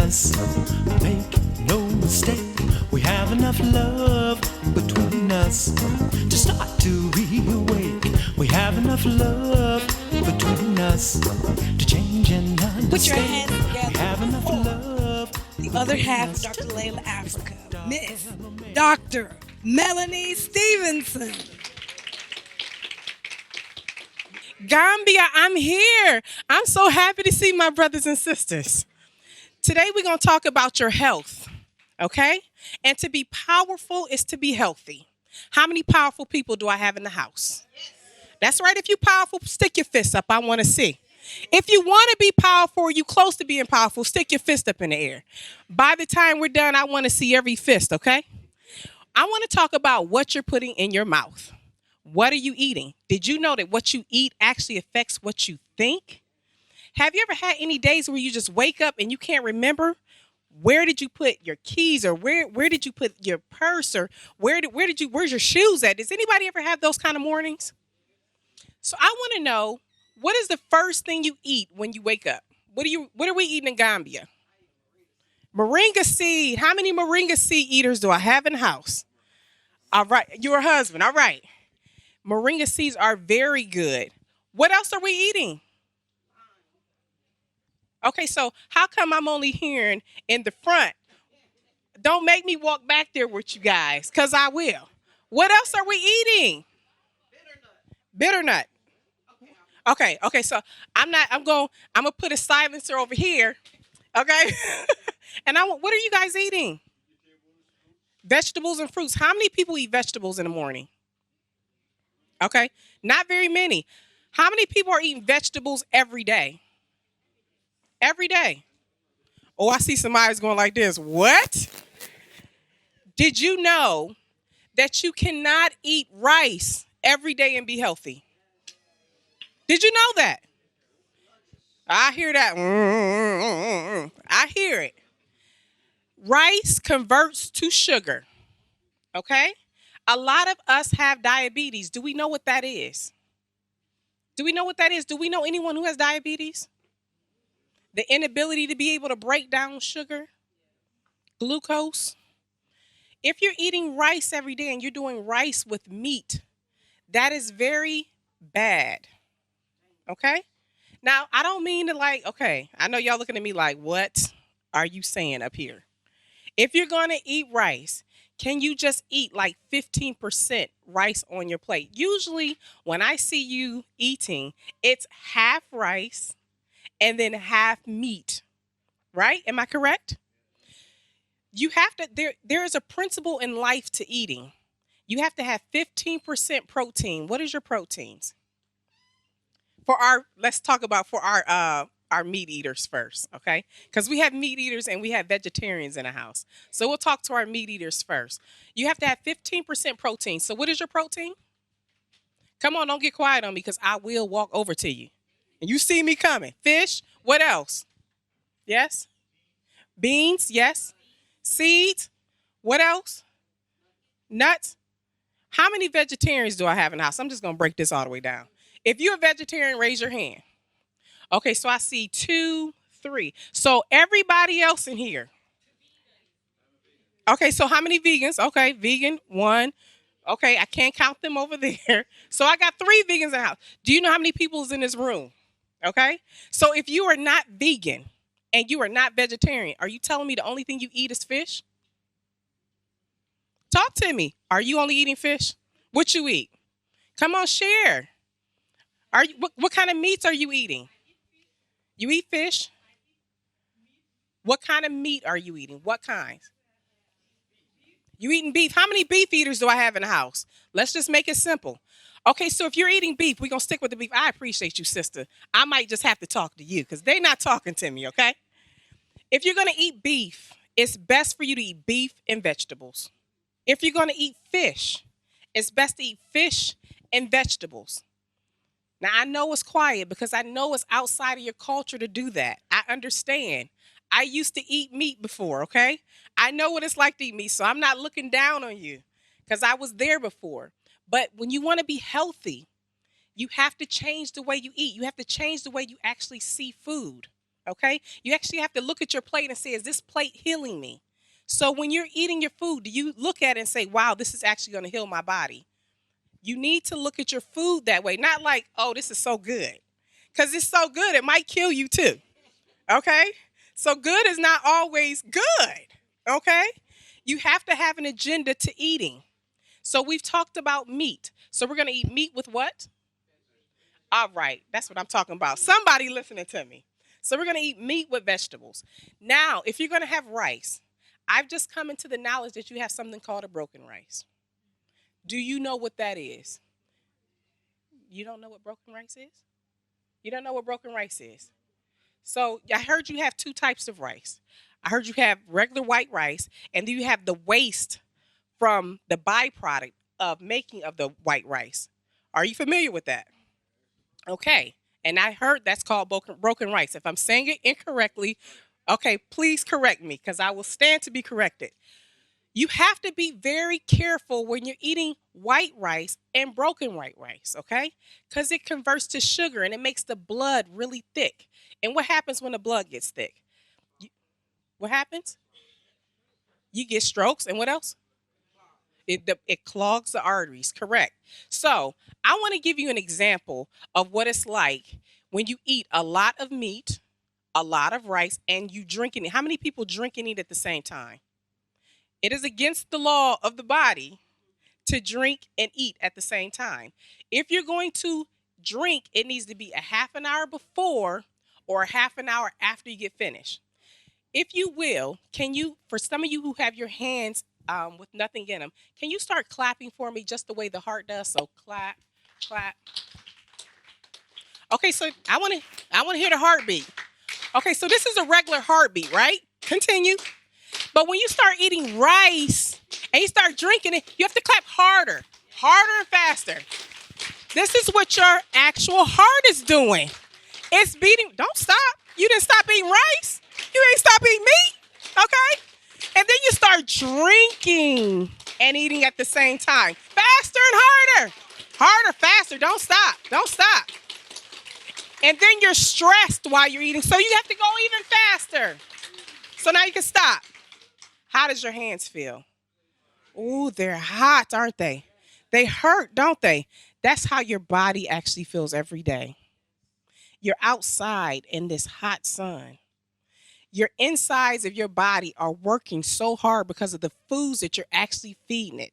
us. Make no mistake, we have enough love between us to start to be awake. We have enough love between us to change and understand. Put your hands together. We have enough love. The other half of Dr. Layla Africa, Miss Dr. Melanie Stevenson. Gambia, I'm here. I'm so happy to see my brothers and sisters. Today we're going to talk about your health, okay? And to be powerful is to be healthy. How many powerful people do I have in the house? That's right. If you're powerful, stick your fist up. I want to see. If you want to be powerful or you close to being powerful, stick your fist up in the air. By the time we're done, I want to see every fist, okay? I want to talk about what you're putting in your mouth. What are you eating? Did you know that what you eat actually affects what you think? Have you ever had any days where you just wake up and you can't remember where did you put your keys, or where did you put your purse, or where's your shoes at? Does anybody ever have those kind of mornings? So I want to know, what is the first thing you eat when you wake up? What are we eating in Gambia? Moringa seed. How many moringa seed eaters do I have in the house? All right, your husband. All right. Moringa seeds are very good. What else are we eating? Okay, so how come I'm only hearing in the front? Don't make me walk back there with you guys, because I will. What else are we eating? Bitter nut. Okay, so I'm gonna put a silencer over here. Okay? And what are you guys eating? Vegetables and fruits. How many people eat vegetables in the morning? Okay, not very many. How many people are eating vegetables every day? Every day. Oh, I see some eyes going like this. What? Did you know that you cannot eat rice every day and be healthy? Did you know that? I hear that. I hear it. Rice converts to sugar. Okay? A lot of us have diabetes. Do we know what that is? Do we know what that is? Do we know anyone who has diabetes? The inability to be able to break down sugar, glucose. If you're eating rice every day and you're doing rice with meat, that is very bad. Okay? Now, I don't mean to I know y'all looking at me like, what are you saying up here? If you're going to eat rice, can you just eat like 15% rice on your plate? Usually when I see you eating, it's half rice and then half meat, right? Am I correct? You have to, there is a principle in life to eating. You have to have 15% protein. What is your proteins? Let's talk about for our meat eaters first, okay? Because we have meat eaters and we have vegetarians in the house. So we'll talk to our meat eaters first. You have to have 15% protein. So what is your protein? Come on, don't get quiet on me, because I will walk over to you. And you see me coming. Fish, what else? Yes? Beans, yes? Seeds, what else? Nuts. How many vegetarians do I have in the house? I'm just going to break this all the way down. If you're a vegetarian, raise your hand. Okay, so I see 2, 3. So everybody else in here. Okay, so how many vegans? Okay, vegan, 1. Okay, I can't count them over there. So I got 3 vegans in the house. Do you know how many people is in this room? Okay, so if you are not vegan and you are not vegetarian, are you telling me the only thing you eat is fish? Talk to me. Are you only eating fish? What you eat? Come on, share. What kind of meats are you eating? You eat fish? What kind of meat are you eating? What kinds? You eating beef? How many beef eaters do I have in the house? Let's just make it simple. Okay, so if you're eating beef, we're going to stick with the beef. I appreciate you, sister. I might just have to talk to you because they're not talking to me, okay? If you're going to eat beef, it's best for you to eat beef and vegetables. If you're going to eat fish, it's best to eat fish and vegetables. Now, I know it's quiet because I know it's outside of your culture to do that. I understand. I used to eat meat before, okay? I know what it's like to eat meat, so I'm not looking down on you because I was there before. But when you want to be healthy, you have to change the way you eat. You have to change the way you actually see food, Okay? You actually have to look at your plate and say, is this plate healing me? So when you're eating your food, do you look at it and say, wow, this is actually going to heal my body? You need to look at your food that way, not like, oh, this is so good. Because it's so good, it might kill you too. Okay? So good is not always good. Okay? You have to have an agenda to eating. So we've talked about meat. So we're going to eat meat with what? All right. That's what I'm talking about. Somebody listening to me. So we're going to eat meat with vegetables. Now, if you're going to have rice, I've just come into the knowledge that you have something called a broken rice. Do you know what that is? You don't know what broken rice is? You don't know what broken rice is? So I heard you have two types of rice. I heard you have regular white rice, and then you have the waste from the byproduct of making of the white rice. Are you familiar with that? Okay. And I heard that's called broken rice. If I'm saying it incorrectly, okay, please correct me because I will stand to be corrected. You have to be very careful when you're eating white rice and broken white rice, okay? Because it converts to sugar and it makes the blood really thick. And what happens when the blood gets thick? What happens? You get strokes, and what else? It clogs the arteries, correct. So I want to give you an example of what it's like when you eat a lot of meat, a lot of rice, and you drink it. How many people drink and eat at the same time? It is against the law of the body to drink and eat at the same time. If you're going to drink, it needs to be a half an hour before or a half an hour after you get finished. If you will, can you, for some of you who have your hands with nothing in them, can you start clapping for me just the way the heart does? So clap, clap. Okay, so I want to hear the heartbeat. Okay, so this is a regular heartbeat, right? Continue. But when you start eating rice and you start drinking it, you have to clap harder, harder and faster. This is what your actual heart is doing. It's beating. Don't stop. You didn't stop eating rice. You ain't stop eating meat. Okay? And then you start drinking and eating at the same time. Faster and harder. Harder, faster. Don't stop. Don't stop. And then you're stressed while you're eating, so you have to go even faster. So now you can stop. How does your hands feel? Ooh, they're hot, aren't they? They hurt, don't they? That's how your body actually feels every day. You're outside in this hot sun. Your insides of your body are working so hard because of the foods that you're actually feeding it.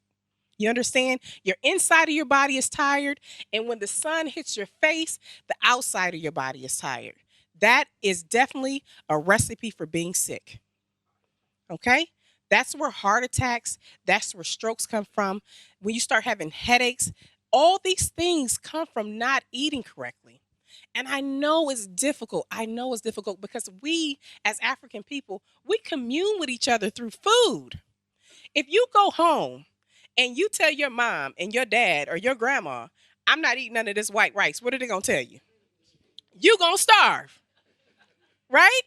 You understand? Your inside of your body is tired, and when the sun hits your face, the outside of your body is tired. That is definitely a recipe for being sick. Okay? That's where heart attacks, that's where strokes come from. When you start having headaches, all these things come from not eating correctly. And I know it's difficult. I know it's difficult because we, as African people, we commune with each other through food. If you go home and you tell your mom and your dad or your grandma, I'm not eating none of this white rice, what are they going to tell you? You're going to starve, right?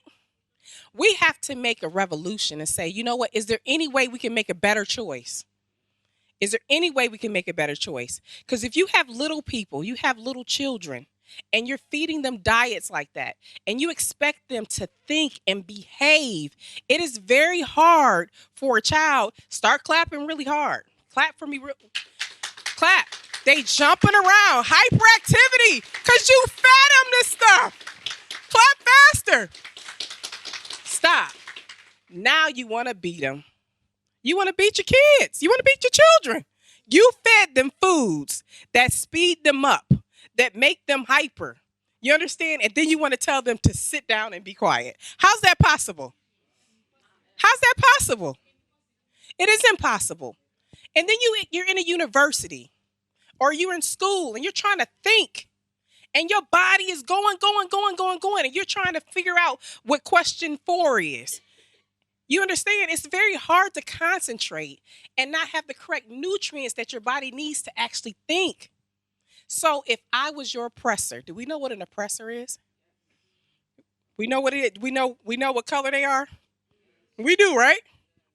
We have to make a revolution and say, you know what? Is there any way we can make a better choice? Is there any way we can make a better choice? Because if you have little people, you have little children, and you're feeding them diets like that, and you expect them to think and behave, it is very hard for a child. Start clapping really hard. Clap for me. Clap. They jumping around. Hyperactivity. Because you fed them this stuff. Clap faster. Stop. Now you want to beat them. You want to beat your kids. You want to beat your children. You fed them foods that speed them up, that make them hyper. You understand? And then you want to tell them to sit down and be quiet. How's that possible? How's that possible? It is impossible. And then you're in a university or you're in school and you're trying to think. And your body is going. And you're trying to figure out what question 4 is. You understand? It's very hard to concentrate and not have the correct nutrients that your body needs to actually think. So if I was your oppressor, do we know what an oppressor is? We know what it is. We know what color they are? We do, right?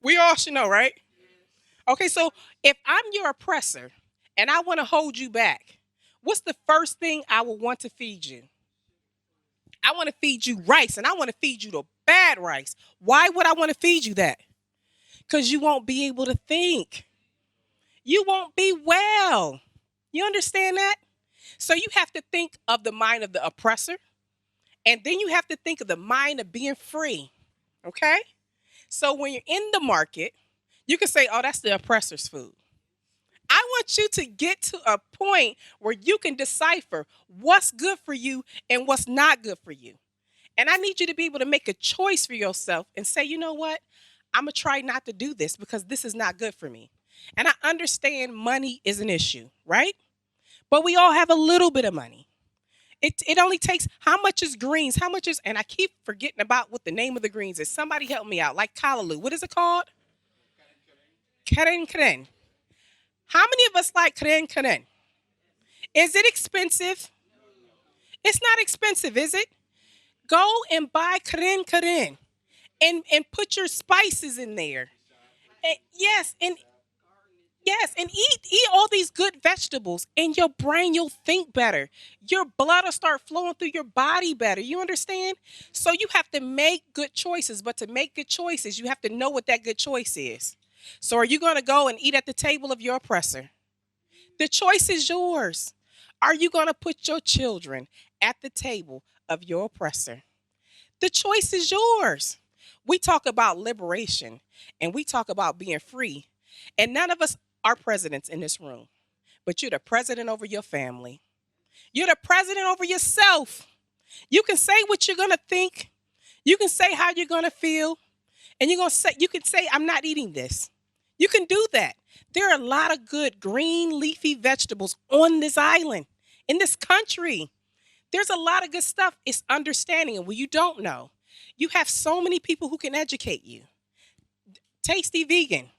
We all should know, right? Okay, so if I'm your oppressor and I want to hold you back, what's the first thing I will want to feed you? I want to feed you rice, and I want to feed you the bad rice. Why would I want to feed you that? Because you won't be able to think. You won't be well. You understand that? So you have to think of the mind of the oppressor, and then you have to think of the mind of being free. Okay? So when you're in the market, you can say, oh, that's the oppressor's food. I want you to get to a point where you can decipher what's good for you and what's not good for you. And I need you to be able to make a choice for yourself and say, you know what? I'm going to try not to do this because this is not good for me. And I understand money is an issue, right? But we all have a little bit of money. It only takes, how much is greens? How much is, and I keep forgetting about what the name of the greens is. Somebody help me out, like callaloo. What is it called? Karen. How many of us like karen? Is it expensive? It's not expensive, is it? Go and buy karen and put your spices in there. And yes, and eat all these good vegetables, and your brain, you'll think better. Your blood will start flowing through your body better. You understand? So you have to make good choices, but to make good choices, you have to know what that good choice is. So are you going to go and eat at the table of your oppressor? The choice is yours. Are you going to put your children at the table of your oppressor? The choice is yours. We talk about liberation and we talk about being free, and none of us are presidents in this room, but you're the president over your family. You're the president over yourself. You can say what you're going to think. You can say how you're going to feel, and you can say, I'm not eating this. You can do that. There are a lot of good green leafy vegetables on this island, in this country. There's a lot of good stuff. It's understanding. And when you don't know, you have so many people who can educate you. Tasty Vegan,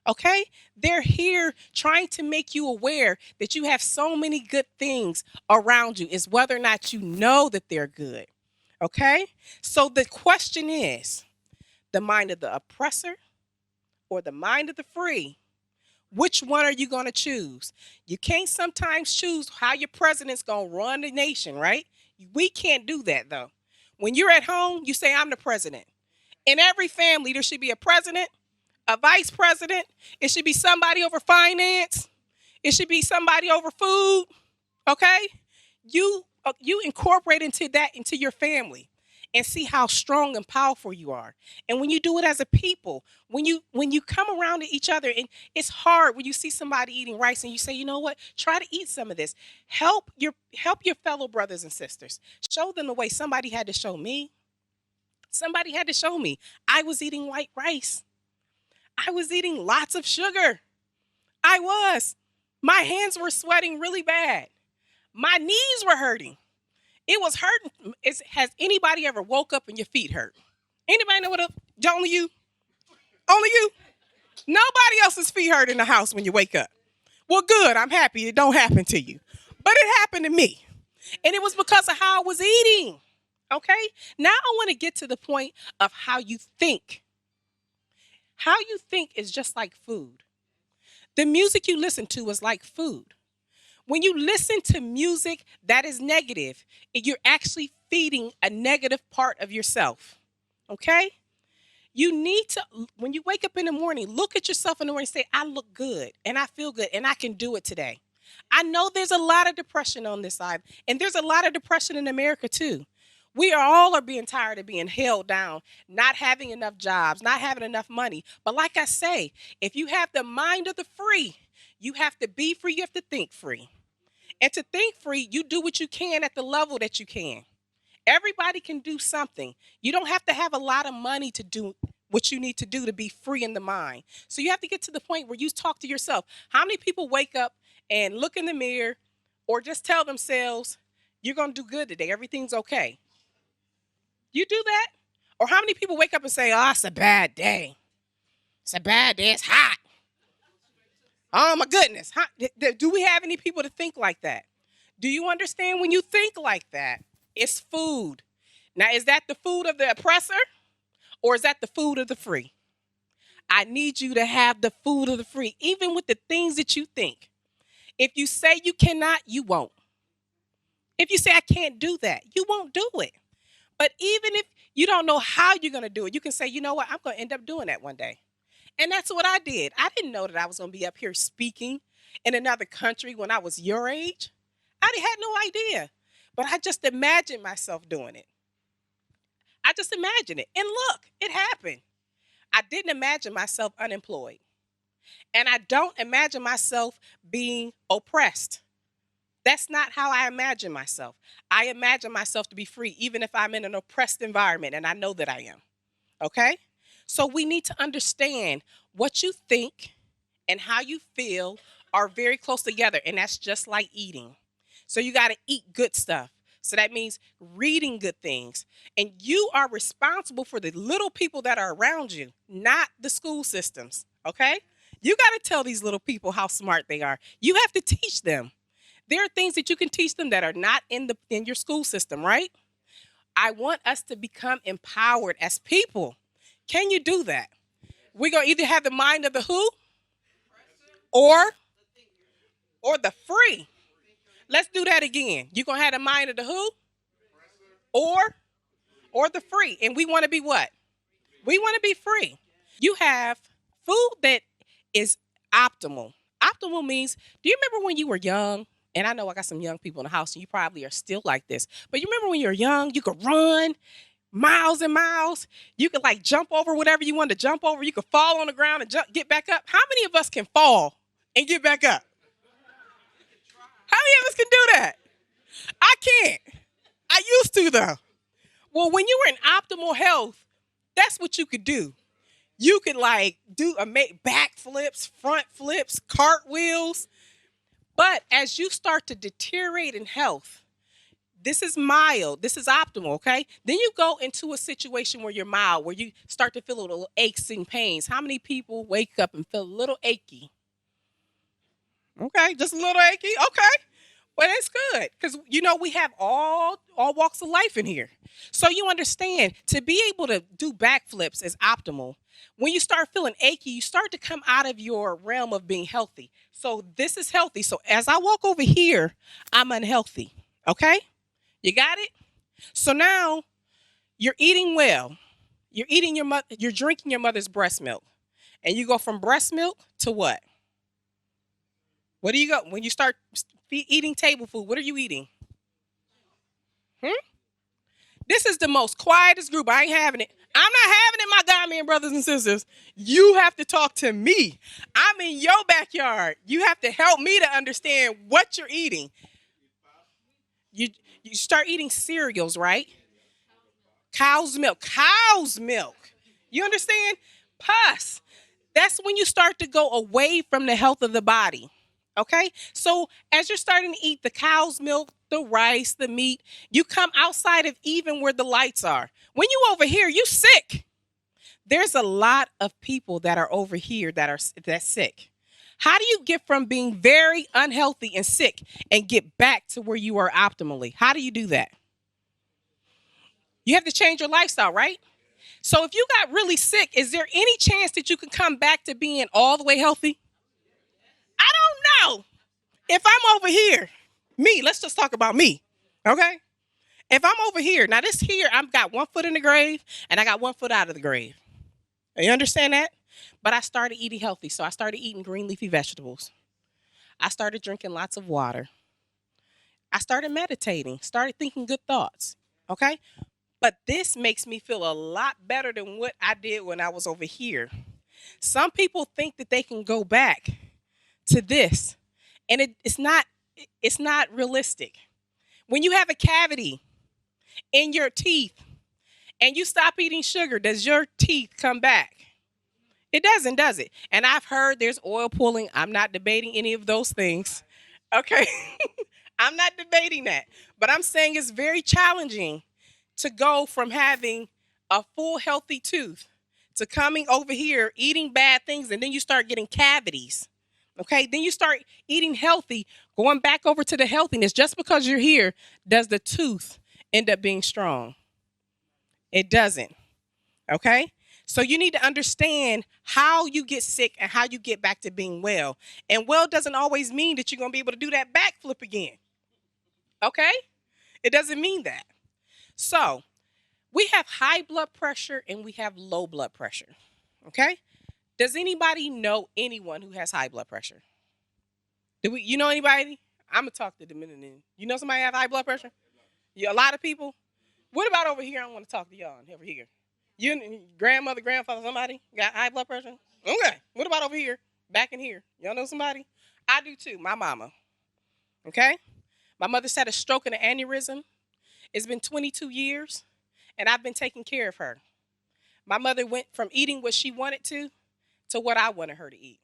okay? They're here trying to make you aware that you have so many good things around you. It's whether or not you know that they're good, okay? So the question is, the mind of the oppressor or the mind of the free? Which one are you going to choose? You can't sometimes choose how your president's going to run the nation, right? We can't do that, though. When you're at home, you say, I'm the president. In every family, there should be a president, a vice president. It should be somebody over finance. It should be somebody over food, okay? You incorporate into your family and see how strong and powerful you are. And when you do it as a people, when you come around to each other, and it's hard when you see somebody eating rice and you say, you know what, try to eat some of this. Help your fellow brothers and sisters. Show them the way. Somebody had to show me. Somebody had to show me. I was eating white rice. I was eating lots of sugar. I was. My hands were sweating really bad. My knees were hurting. It was hurting. Has anybody ever woke up and your feet hurt? Anybody know only you? Only you? Nobody else's feet hurt in the house when you wake up. Well, good. I'm happy it don't happen to you. But it happened to me. And it was because of how I was eating. Okay? Now I want to get to the point of how you think. How you think is just like food. The music you listen to is like food. When you listen to music that is negative, you're actually feeding a negative part of yourself, okay? You need to, when you wake up in the morning, look at yourself in the morning and say, I look good and I feel good and I can do it today. I know there's a lot of depression on this side, and there's a lot of depression in America too. We are being tired of being held down, not having enough jobs, not having enough money. But like I say, if you have the mind of the free, you have to be free, you have to think free. And to think free, you do what you can at the level that you can. Everybody can do something. You don't have to have a lot of money to do what you need to do to be free in the mind. So you have to get to the point where you talk to yourself. How many people wake up and look in the mirror or just tell themselves, you're going to do good today, everything's okay? You do that? Or how many people wake up and say, oh, it's a bad day. It's a bad day, it's hot. Oh, my goodness. Do we have any people to think like that? Do you understand when you think like that, it's food? Now, is that the food of the oppressor or is that the food of the free? I need you to have the food of the free, even with the things that you think. If you say you cannot, you won't. If you say I can't do that, you won't do it. But even if you don't know how you're going to do it, you can say, you know what, I'm going to end up doing that one day. And that's what I did. I didn't know that I was going to be up here speaking in another country when I was your age. Had no idea. But I just imagined myself doing it. I just imagined it. And look, it happened. I didn't imagine myself unemployed. And I don't imagine myself being oppressed. That's not how I imagine myself. I imagine myself to be free, even if I'm in an oppressed environment, and I know that I am. Okay? So we need to understand what you think and how you feel are very close together, and that's just like eating. So you got to eat good stuff. So that means reading good things. And you are responsible for the little people that are around you, not the school systems. Okay? You got to tell these little people how smart they are. You have to teach them. There are things that you can teach them that are not in your school system, right? I want us to become empowered as people. Can you do that? We're going to either have the mind of the who or the free. Let's do that again. You're going to have the mind of the who or the free. And we want to be what? We want to be free. You have food that is optimal. Optimal means, do you remember when you were young? And I know I got some young people in the house, and you probably are still like this. But you remember when you were young, you could run miles and miles. You could like jump over whatever you wanted to jump over. You could fall on the ground and get back up. How many of us can fall and get back up? How many of us can do that? I can't. I used to, though. Well, when you were in optimal health, that's what you could do. You could like make back flips, front flips, cartwheels. But as you start to deteriorate in health, this is mild, this is optimal, okay? Then you go into a situation where you're mild, where you start to feel a little aches and pains. How many people wake up and feel a little achy? Okay, just a little achy, okay. Well, that's good, because, we have all walks of life in here. So you understand, to be able to do backflips is optimal. When you start feeling achy, you start to come out of your realm of being healthy. So this is healthy. So as I walk over here, I'm unhealthy, okay? You got it? So now you're eating well. You're drinking your mother's breast milk. And you go from breast milk to what? What do you go? When you start eating table food, what are you eating? This is the most quietest group. I ain't having it. I'm not having it, my Ghanaian brothers and sisters. You have to talk to me. I'm in your backyard. You have to help me to understand what you're eating. You start eating cereals, right? Cow's milk. You understand? Pus. That's when you start to go away from the health of the body. Okay? So as you're starting to eat the cow's milk, the rice, the meat, you come outside of even where the lights are. When you over here, you sick. There's a lot of people that are over here that's sick. How do you get from being very unhealthy and sick and get back to where you are optimally? How do you do that? You have to change your lifestyle, right? So if you got really sick, is there any chance that you can come back to being all the way healthy? I don't know. If I'm over here, let's just talk about me, okay? If I'm over here, now this here, I've got 1 foot in the grave and I got 1 foot out of the grave. You understand that? But I started eating healthy, so I started eating green leafy vegetables. I started drinking lots of water. I started meditating, started thinking good thoughts, okay? But this makes me feel a lot better than what I did when I was over here. Some people think that they can go back to this, and it's not realistic. When you have a cavity in your teeth and you stop eating sugar, does your teeth come back? It doesn't, does it? And I've heard there's oil pulling. I'm not debating any of those things. Okay. I'm not debating that. But I'm saying it's very challenging to go from having a full healthy tooth to coming over here, eating bad things, and then you start getting cavities. Okay, then you start eating healthy, going back over to the healthiness. Just because you're here, does the tooth end up being strong? It doesn't. Okay, so you need to understand how you get sick and how you get back to being well. And well doesn't always mean that you're going to be able to do that backflip again. Okay, it doesn't mean that. So We have high blood pressure and we have low blood pressure. Okay? Does anybody know anyone who has high blood pressure? You know anybody? I'm gonna talk to the Dominican. You know somebody have high blood pressure? Yeah, a lot of people. What about over here? I want to talk to y'all over here. You grandmother, grandfather, somebody got high blood pressure? Okay. What about over here? Back in here. Y'all know somebody? I do too. My mama. Okay? My mother's had a stroke and an aneurysm. It's been 22 years, and I've been taking care of her. My mother went from eating what she wanted to what I wanted her to eat.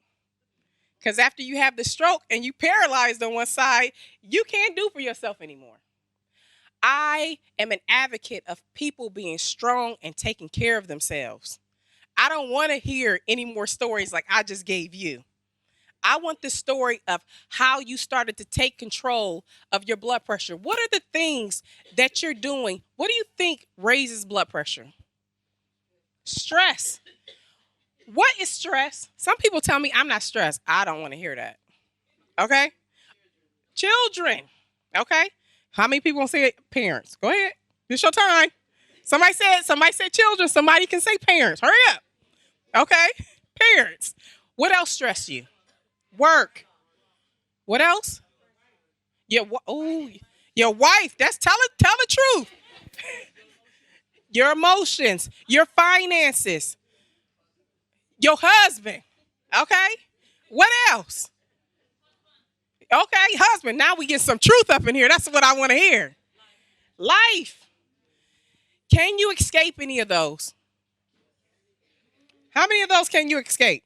Because after you have the stroke and you paralyzed on one side, you can't do for yourself anymore. I am an advocate of people being strong and taking care of themselves. I don't want to hear any more stories like I just gave you. I want the story of how you started to take control of your blood pressure. What are the things that you're doing? What do you think raises blood pressure? Stress. What is stress? Some people tell me I'm not stressed. I don't want to hear that. Okay? Children. Okay? How many people want to say it? Parents. Go ahead. It's your time. Somebody said children. Somebody can say parents. Hurry up. Okay? Parents. What else stress you? Work. What else? Your wife. Tell the truth. Your emotions, your finances, your husband. Okay? What else? Okay, husband. Now we get some truth up in here. That's what I want to hear. Life. Can you escape any of those? How many of those can you escape?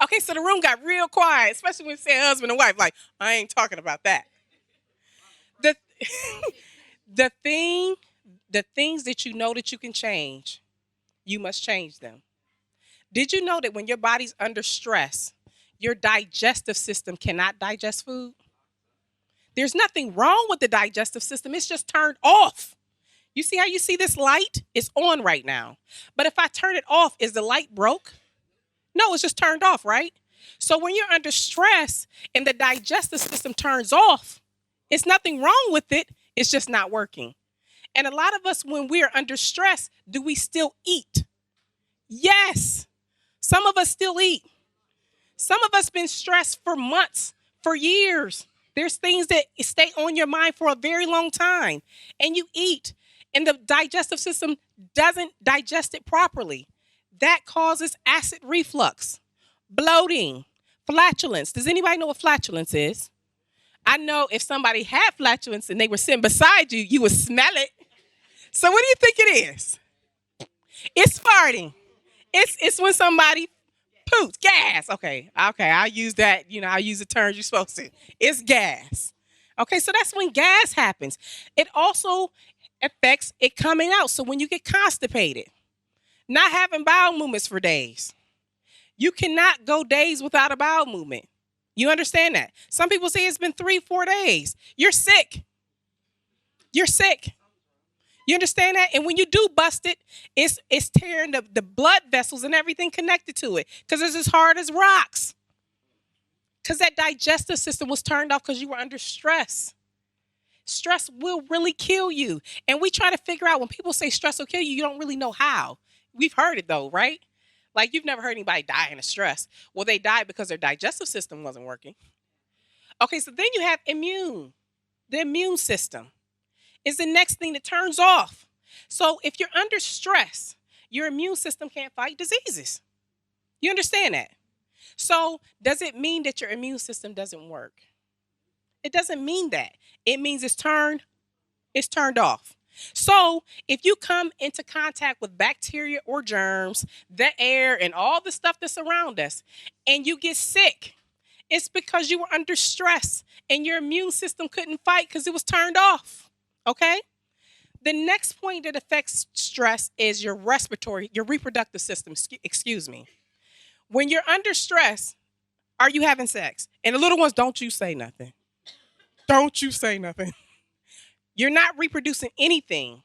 Okay, so the room got real quiet, especially when you say husband and wife. Like, I ain't talking about that. The things that you know that you can change, you must change them. Did you know that when your body's under stress, your digestive system cannot digest food? There's nothing wrong with the digestive system. It's just turned off. You see how you see this light? It's on right now. But if I turn it off, is the light broke? No, it's just turned off, right? So when you're under stress and the digestive system turns off, it's nothing wrong with it. It's just not working. And a lot of us, when we're under stress, do we still eat? Yes. Some of us still eat. Some of us been stressed for months, for years. There's things that stay on your mind for a very long time. And you eat. And the digestive system doesn't digest it properly. That causes acid reflux, bloating, flatulence. Does anybody know what flatulence is? I know if somebody had flatulence and they were sitting beside you, you would smell it. So what do you think it is? It's farting. It's when somebody poops, gas. Okay, I'll use that. I'll use the terms you're supposed to. It's gas. Okay, so that's when gas happens. It also affects it coming out. So when you get constipated, not having bowel movements for days. You cannot go days without a bowel movement. You understand that? Some people say it's been 3-4 days. You're sick. You're sick. You understand that? And when you do bust it, it's tearing the blood vessels and everything connected to it because it's as hard as rocks. Because that digestive system was turned off because you were under stress. Stress will really kill you. And we try to figure out when people say stress will kill you, you don't really know how. We've heard it though, right? Like you've never heard anybody dying of stress. Well, they died because their digestive system wasn't working. Okay, so then you have the immune system is the next thing that turns off. So if you're under stress, your immune system can't fight diseases. You understand that? So does it mean that your immune system doesn't work? It doesn't mean that. It means it's turned off. So if you come into contact with bacteria or germs, the air and all the stuff that's around us, and you get sick, it's because you were under stress and your immune system couldn't fight because it was turned off. Okay? The next point that affects stress is your reproductive system. Excuse me. When you're under stress, are you having sex? And the little ones, don't you say nothing. Don't you say nothing. You're not reproducing anything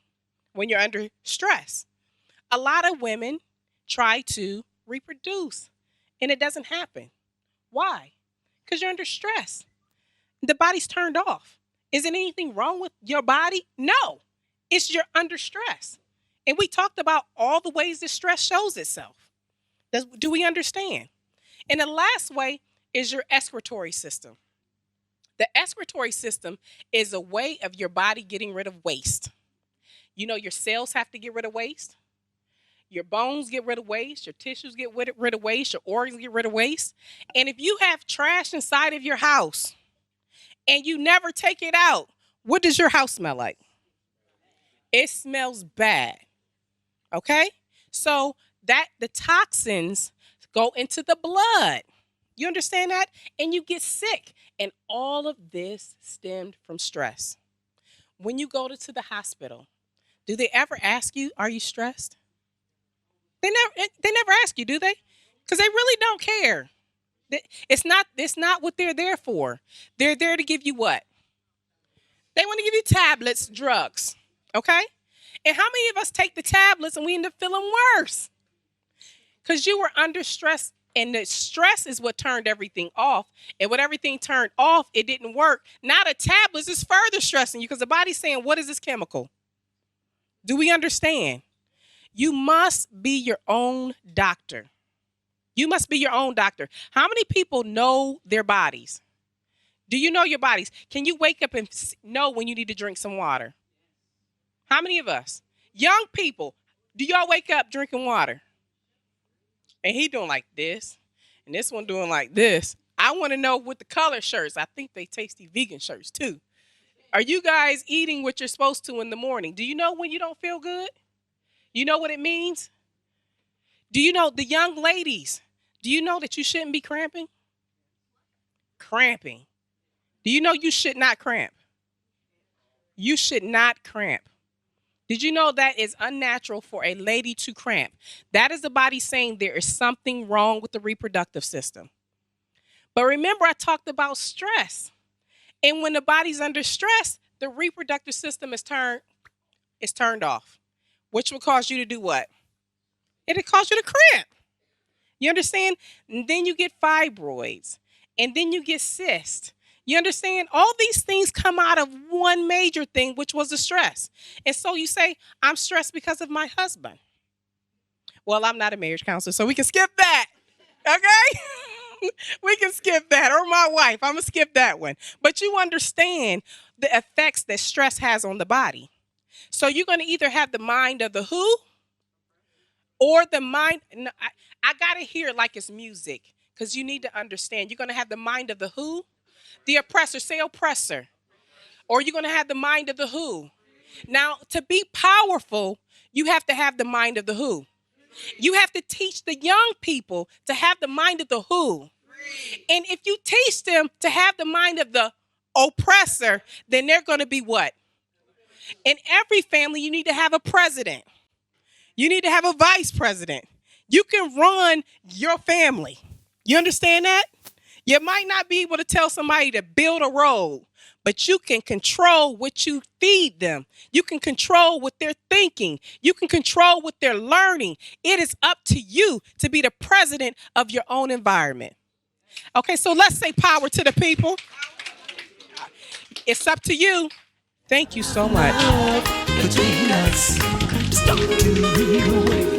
when you're under stress. A lot of women try to reproduce, and it doesn't happen. Why? Because you're under stress. The body's turned off. Is it anything wrong with your body? No, it's you're under stress. And we talked about all the ways that stress shows itself. Do we understand? And the last way is your excretory system. The excretory system is a way of your body getting rid of waste. You know, your cells have to get rid of waste. Your bones get rid of waste. Your tissues get rid of waste. Your organs get rid of waste. And if you have trash inside of your house and you never take it out, what does your house smell like? It smells bad. Okay? So that the toxins go into the blood. You understand that? And you get sick. And all of this stemmed from stress. When you go to the hospital, do they ever ask you, are you stressed? They never ask you, do they? Because they really don't care. It's not what they're there for. They're there to give you what? They want to give you tablets, drugs. Okay? And how many of us take the tablets and we end up feeling worse? Because you were under stress, and the stress is what turned everything off. And when everything turned off, it didn't work. Now the tablets is further stressing you because the body's saying, what is this chemical? Do we understand? You must be your own doctor. You must be your own doctor. How many people know their bodies? Do you know your bodies? Can you wake up and know when you need to drink some water? How many of us? Young people, do y'all wake up drinking water? And he doing like this, and this one doing like this. I want to know with the color shirts. I think they tasty vegan shirts too. Are you guys eating what you're supposed to in the morning? Do you know when you don't feel good? You know what it means? Do you know the young ladies? Do you know that you shouldn't be cramping? Cramping. Do you know you should not cramp? You should not cramp. Did you know that is unnatural for a lady to cramp? That is the body saying there is something wrong with the reproductive system. But remember, I talked about stress. And when the body's under stress, the reproductive system is turned off, which will cause you to do what? It'll cause you to cramp. You understand? And then you get fibroids, and then you get cysts. You understand? All these things come out of one major thing, which was the stress. And so you say, I'm stressed because of my husband. Well, I'm not a marriage counselor, so we can skip that. Okay? We can skip that. Or my wife. I'm going to skip that one. But you understand the effects that stress has on the body. So you're going to either have the mind of the who or the mind. No, I got to hear it like it's music, because you need to understand. You're going to have the mind of the who. The oppressor, say oppressor. Or you're going to have the mind of the who. Now, to be powerful, you have to have the mind of the who. You have to teach the young people to have the mind of the who. And if you teach them to have the mind of the oppressor, then they're going to be what? In every family, you need to have a president. You need to have a vice president. You can run your family. You understand that? You might not be able to tell somebody to build a road, but you can control what you feed them. You can control what they're thinking. You can control what they're learning. It is up to you to be the president of your own environment. Okay, so let's say power to the people. It's up to you. Thank you so much. Between us, stop to real